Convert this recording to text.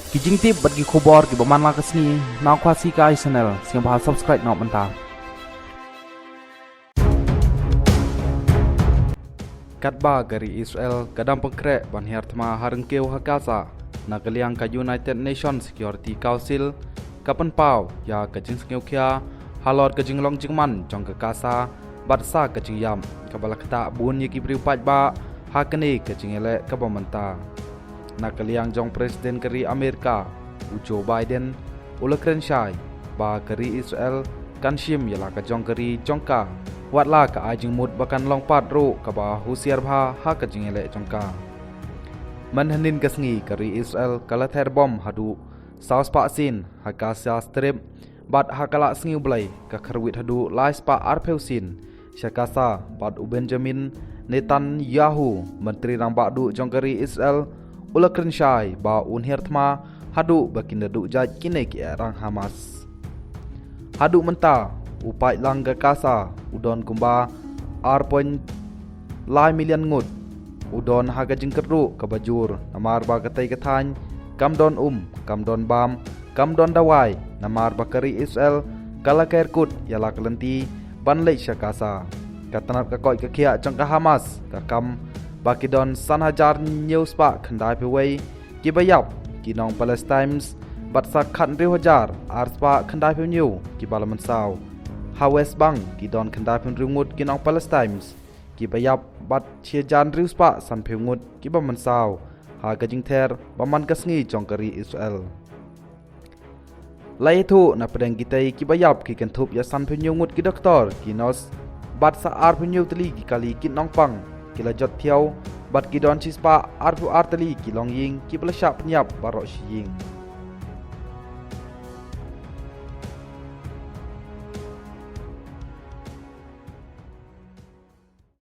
Kijing tip bagi kubor ki baman la kesni na kwasi ka channel sing bahal subscribe na menta. Katba gari Israel kadang pengkrek ban hiartma harengkeu hakasa na kaliang ka United Nations Security Council kapan pau ya kajing sengeu kia halor kajing long jingman jong ke kasa batsa kajing yam kabala kata bun ye ki priu pat ba hakane kajing ele ka bamanta na kaliang jong presiden keri Amerika Joe Biden ulakren shai ba keri Israel kan shim yala ka jong keri jongka watla ka ajing mut bakan long pat ro ka ba husiar bha ha ka jing ele jongka man hanin kasngi keri Israel kala ther bom hadu saus pa sin hakasa strip bat hakala sngiu blai ka kharwit hadu lais pa arpeusin syakasa bat u Benjamin Netanyahu menteri rang badu jong keri Israel ulakren shai ba unhirtma hadu bakin dadu jaj kine ki rang Hamas hadu menta upai lang ga kasa udon kumba arpoin lai million ngut udon haga jingkeru ka bajur namar ba katai kathan kamdon kamdon bam kamdon dawai namar bakari Israel kala kerkut yala kelenti ban lei syakasa katanap ka koi ka khia changka Hamas ka kam bakidon san hajar news pa khandai pe wei ki bayap ki nong Palestines bat sa khan ri hajar arspa khandai pe new ki balaman saw ha west bang ki don khandai pe ringut ki nong Palestines ki bayap bat chia jan ri spa san pe ngut ki baman saw ha gajing ther baman kasngi jongkari Israel lai thu na pedang kitai ki bayap ki kan thup ya san pe ngut ki doktor ki nos bat sa ar pe new tli ki kali ki nong pang kila jot thiau bat ki don chispa arpu artali ki long ying ki bla shap nyap barok shi ying